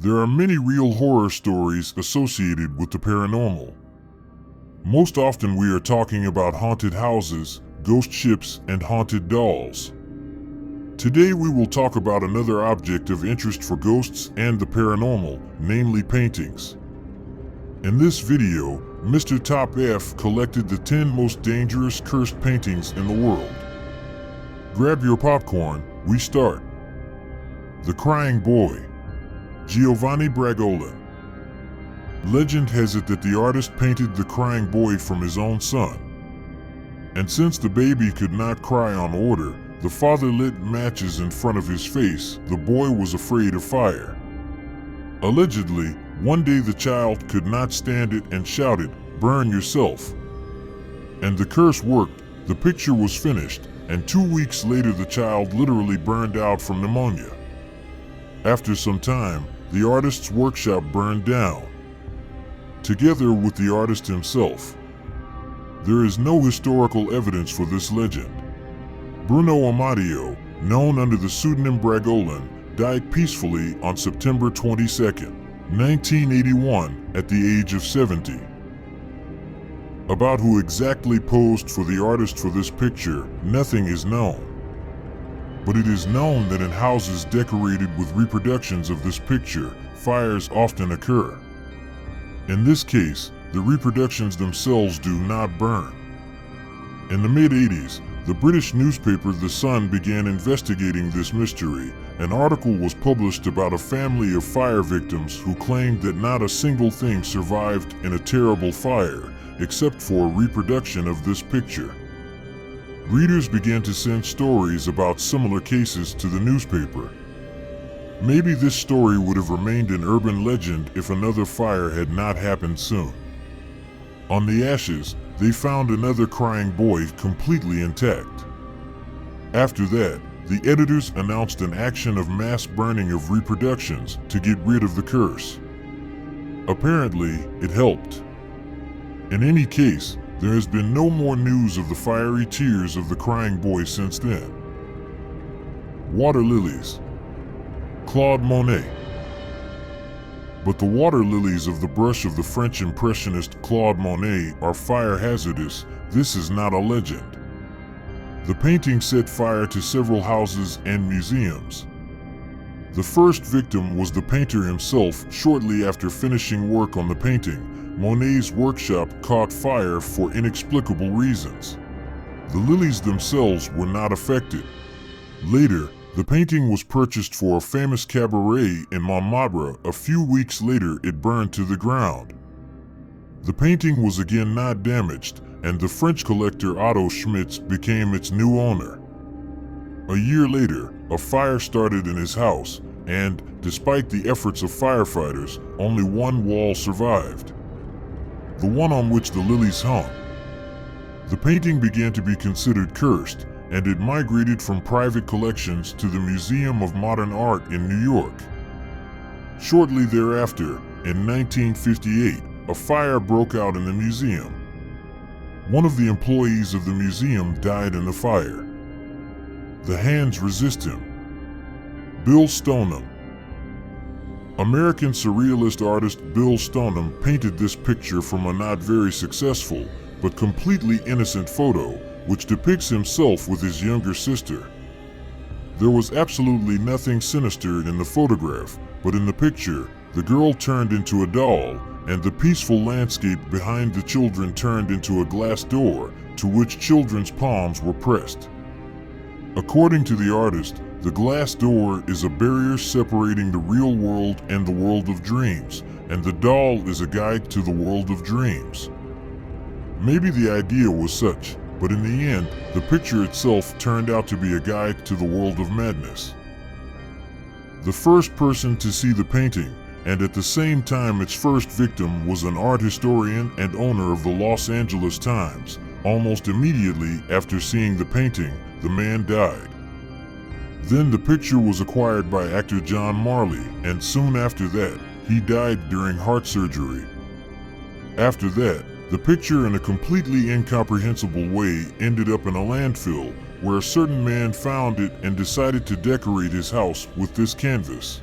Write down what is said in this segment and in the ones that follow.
There are many real horror stories associated with the paranormal. Most often we are talking about haunted houses, ghost ships, and haunted dolls. Today we will talk about another object of interest for ghosts and the paranormal, namely paintings. In this video, Mr. Top F collected the 10 most dangerous cursed paintings in the world. Grab your popcorn, we start. The Crying Boy, Giovanni Bragolin. Legend has it that the artist painted the crying boy from his own son. And since the baby could not cry on order, the father lit matches in front of his face. The boy was afraid of fire. Allegedly, one day the child could not stand it and shouted, "Burn yourself." And the curse worked. The picture was finished, and 2 weeks later the child literally burned out from pneumonia. After some time, the artist's workshop burned down, together with the artist himself. There is no historical evidence for this legend. Bruno Amadio, known under the pseudonym Bragolin, died peacefully on September 22, 1981, at the age of 70. About who exactly posed for the artist for this picture, nothing is known. But it is known that in houses decorated with reproductions of this picture, fires often occur. In this case, the reproductions themselves do not burn. In the mid-80s, the British newspaper The Sun began investigating this mystery. An article was published about a family of fire victims who claimed that not a single thing survived in a terrible fire, except for a reproduction of this picture. Readers began to send stories about similar cases to the newspaper. Maybe this story would have remained an urban legend if another fire had not happened soon. On the ashes, they found another crying boy completely intact. After that, the editors announced an action of mass burning of reproductions to get rid of the curse. Apparently, it helped. In any case, there has been no more news of the fiery tears of the crying boy since then. Water lilies, Claude Monet. But the water lilies of the brush of the French impressionist Claude Monet are fire hazardous. This is not a legend. The painting set fire to several houses and museums. The first victim was the painter himself. Shortly after finishing work on the painting, Monet's workshop caught fire for inexplicable reasons. The lilies themselves were not affected. Later, the painting was purchased for a famous cabaret in Montmartre. A few weeks later, it burned to the ground. The painting was again not damaged, and the French collector Otto Schmitz became its new owner. A year later, a fire started in his house, and, despite the efforts of firefighters, only one wall survived, the one on which the lilies hung. The painting began to be considered cursed, and it migrated from private collections to the Museum of Modern Art in New York. Shortly thereafter, in 1958, a fire broke out in the museum. One of the employees of the museum died in the fire. The hands resist him. Bill Stoneham. American surrealist artist Bill Stoneham painted this picture from a not very successful, but completely innocent photo, which depicts himself with his younger sister. There was absolutely nothing sinister in the photograph, but in the picture, the girl turned into a doll, and the peaceful landscape behind the children turned into a glass door, to which children's palms were pressed. According to the artist, the glass door is a barrier separating the real world and the world of dreams, and the doll is a guide to the world of dreams. Maybe the idea was such, but in the end, the picture itself turned out to be a guide to the world of madness. The first person to see the painting, and at the same time its first victim, was an art historian and owner of the Los Angeles Times. Almost immediately after seeing the painting, the man died. Then the picture was acquired by actor John Marley, and soon after that, he died during heart surgery. After that, the picture in a completely incomprehensible way ended up in a landfill, where a certain man found it and decided to decorate his house with this canvas.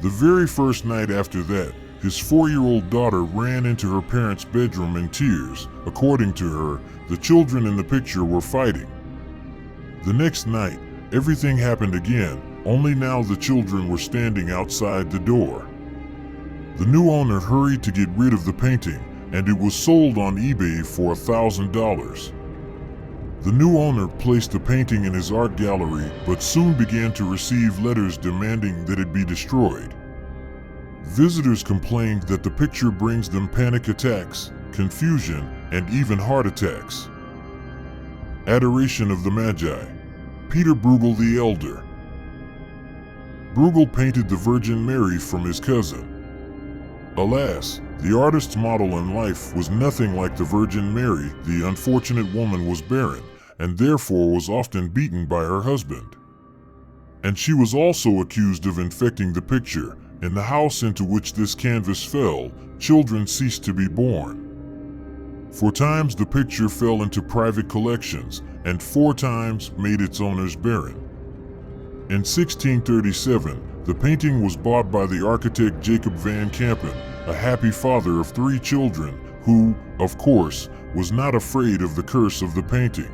The very first night after that, his 4-year-old daughter ran into her parents' bedroom in tears. According to her, the children in the picture were fighting. The next night, everything happened again, only now the children were standing outside the door. The new owner hurried to get rid of the painting, and it was sold on eBay for $1,000. The new owner placed the painting in his art gallery, but soon began to receive letters demanding that it be destroyed. Visitors complained that the picture brings them panic attacks, confusion, and even heart attacks. Adoration of the Magi. Peter Bruegel the Elder. Bruegel painted the Virgin Mary from his cousin. Alas, the artist's model in life was nothing like the Virgin Mary. The unfortunate woman was barren, and therefore was often beaten by her husband. And she was also accused of infecting the picture. In the house into which this canvas fell, children ceased to be born. 4 times the picture fell into private collections, and 4 times made its owners barren. In 1637, the painting was bought by the architect Jacob van Campen, a happy father of 3 children, who, of course, was not afraid of the curse of the painting.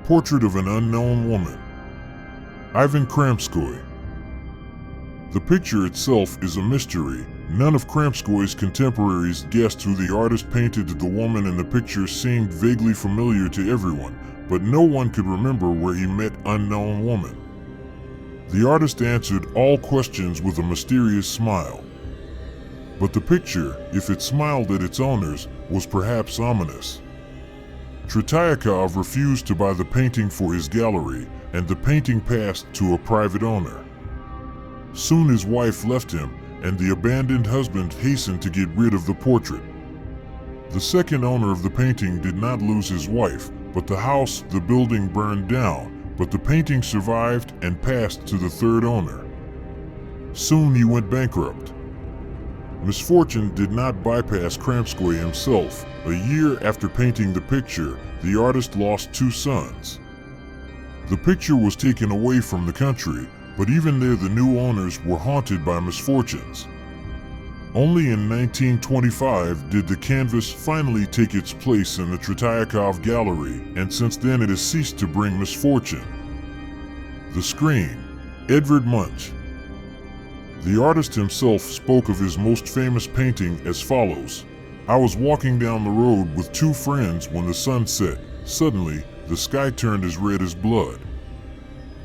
Portrait of an Unknown Woman. Ivan Kramskoy. The picture itself is a mystery. None of Kramskoy's contemporaries guessed who the artist painted. The woman in the picture seemed vaguely familiar to everyone, but no one could remember where he met Unknown Woman. The artist answered all questions with a mysterious smile. But the picture, if it smiled at its owners, was perhaps ominous. Tretiakov refused to buy the painting for his gallery, and the painting passed to a private owner. Soon his wife left him, and the abandoned husband hastened to get rid of the portrait. The second owner of the painting did not lose his wife, but the building burned down, but the painting survived and passed to the third owner. Soon he went bankrupt. Misfortune did not bypass Kramskoy himself. A year after painting the picture, the artist lost 2 sons. The picture was taken away from the country, but even there the new owners were haunted by misfortunes. Only in 1925 did the canvas finally take its place in the Tretiakov Gallery, and since then it has ceased to bring misfortune. The Scream. Edvard Munch. The artist himself spoke of his most famous painting as follows. I was walking down the road with 2 friends when the sun set. Suddenly, the sky turned as red as blood.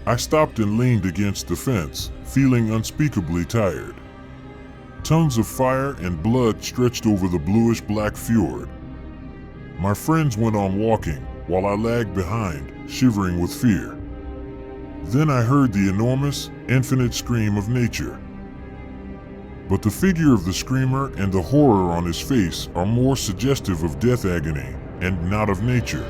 I stopped and leaned against the fence, feeling unspeakably tired. Tongues of fire and blood stretched over the bluish-black fjord. My friends went on walking, while I lagged behind, shivering with fear. Then I heard the enormous, infinite scream of nature. But the figure of the screamer and the horror on his face are more suggestive of death agony, and not of nature.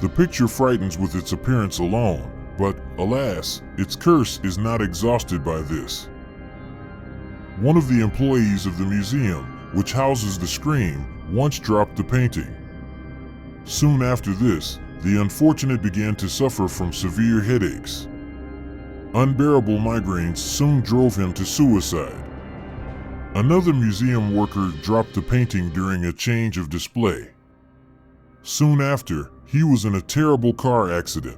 The picture frightens with its appearance alone, but, alas, its curse is not exhausted by this. One of the employees of the museum, which houses the Scream, once dropped the painting. Soon after this, the unfortunate began to suffer from severe headaches. Unbearable migraines soon drove him to suicide. Another museum worker dropped the painting during a change of display. Soon after, he was in a terrible car accident.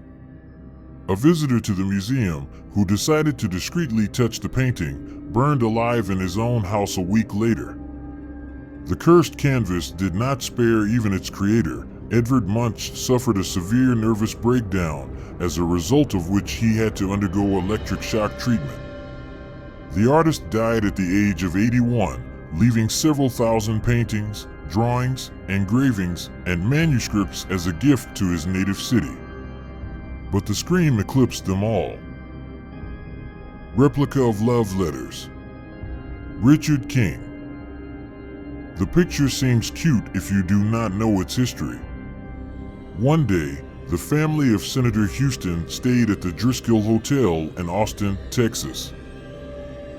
A visitor to the museum, who decided to discreetly touch the painting, burned alive in his own house a week later. The cursed canvas did not spare even its creator. Edvard Munch suffered a severe nervous breakdown, as a result of which he had to undergo electric shock treatment. The artist died at the age of 81, leaving several thousand paintings, drawings, engravings, and manuscripts as a gift to his native city. But the Scream eclipsed them all. Replica of Love Letters. Richard King. The picture seems cute if you do not know its history. One day, the family of Senator Houston stayed at the Driscoll Hotel in Austin, Texas.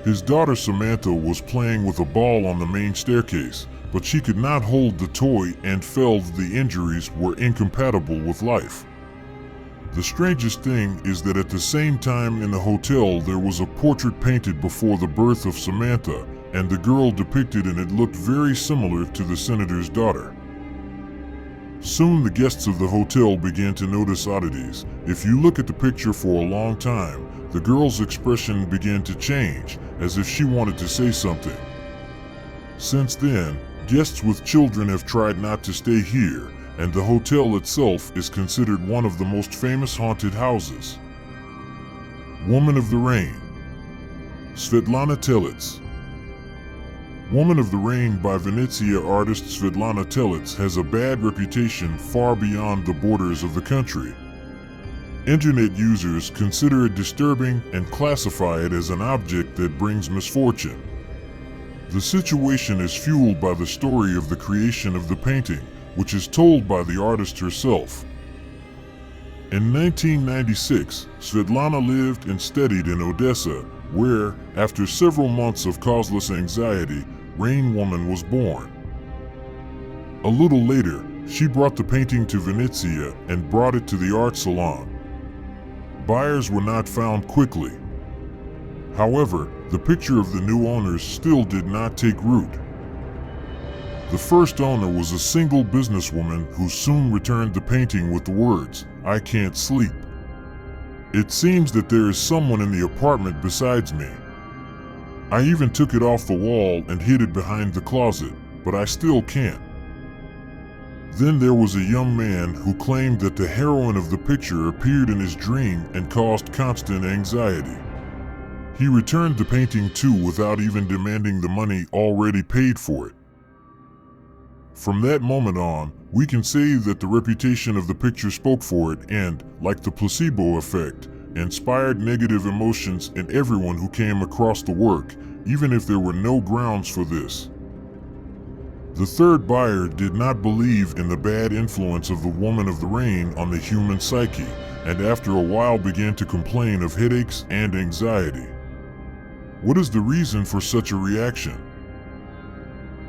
His daughter Samantha was playing with a ball on the main staircase, but she could not hold the toy and felt the injuries were incompatible with life. The strangest thing is that at the same time in the hotel there was a portrait painted before the birth of Samantha, and the girl depicted in it looked very similar to the senator's daughter. Soon the guests of the hotel began to notice oddities. If you look at the picture for a long time, the girl's expression began to change, as if she wanted to say something. Since then, guests with children have tried not to stay here, and the hotel itself is considered one of the most famous haunted houses. Woman of the Rain. Svetlana Telets. Woman of the Rain by Venezia artist Svetlana Telets has a bad reputation far beyond the borders of the country. Internet users consider it disturbing and classify it as an object that brings misfortune. The situation is fueled by the story of the creation of the painting, which is told by the artist herself. In 1996, Svetlana lived and studied in Odessa, where, after several months of causeless anxiety, Rain Woman was born. A little later, she brought the painting to Venezia and brought it to the art salon. Buyers were not found quickly. However, the picture of the new owners still did not take root. The first owner was a single businesswoman who soon returned the painting with the words, "I can't sleep. It seems that there is someone in the apartment besides me. I even took it off the wall and hid it behind the closet, but I still can't." Then there was a young man who claimed that the heroine of the picture appeared in his dream and caused constant anxiety. He returned the painting too without even demanding the money already paid for it. From that moment on, we can say that the reputation of the picture spoke for it and, like the placebo effect, inspired negative emotions in everyone who came across the work, even if there were no grounds for this. The third buyer did not believe in the bad influence of the Woman of the Rain on the human psyche, and after a while began to complain of headaches and anxiety. What is the reason for such a reaction?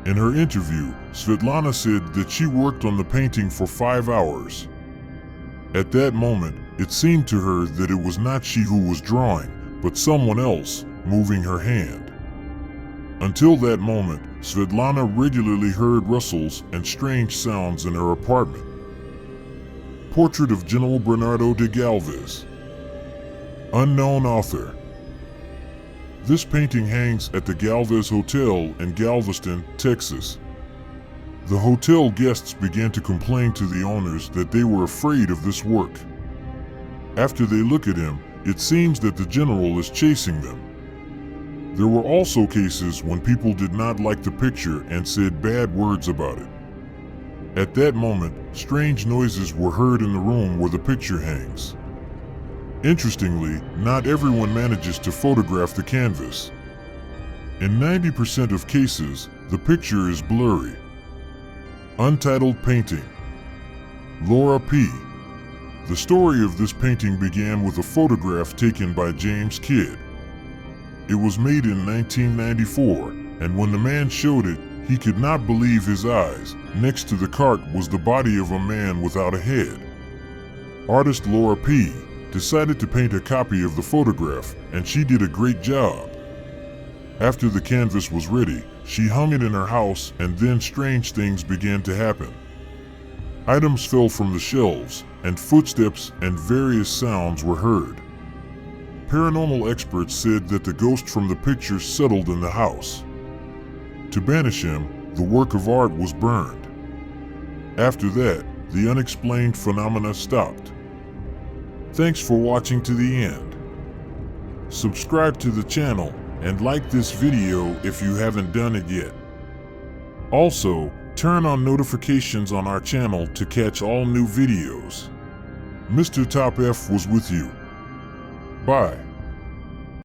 In her interview, Svetlana said that she worked on the painting for 5 hours. At that moment, it seemed to her that it was not she who was drawing, but someone else moving her hand. Until that moment, Svetlana regularly heard rustles and strange sounds in her apartment. Portrait of General Bernardo de Galvez. Unknown author. This painting hangs at the Galvez Hotel in Galveston, Texas. The hotel guests began to complain to the owners that they were afraid of this work. After they look at him, it seems that the general is chasing them. There were also cases when people did not like the picture and said bad words about it. At that moment, strange noises were heard in the room where the picture hangs. Interestingly, not everyone manages to photograph the canvas. In 90% of cases, the picture is blurry. Untitled painting. Laura P. The story of this painting began with a photograph taken by James Kidd. It was made in 1994, and when the man showed it, he could not believe his eyes. Next to the cart was the body of a man without a head. Artist Laura P. decided to paint a copy of the photograph, and she did a great job. After the canvas was ready, she hung it in her house, and then strange things began to happen. Items fell from the shelves, and footsteps and various sounds were heard. Paranormal experts said that the ghost from the picture settled in the house. To banish him, the work of art was burned. After that, the unexplained phenomena stopped. Thanks for watching to the end. Subscribe to the channel and like this video if you haven't done it yet. Also, turn on notifications on our channel to catch all new videos. Mr. Top F was with you. Bye.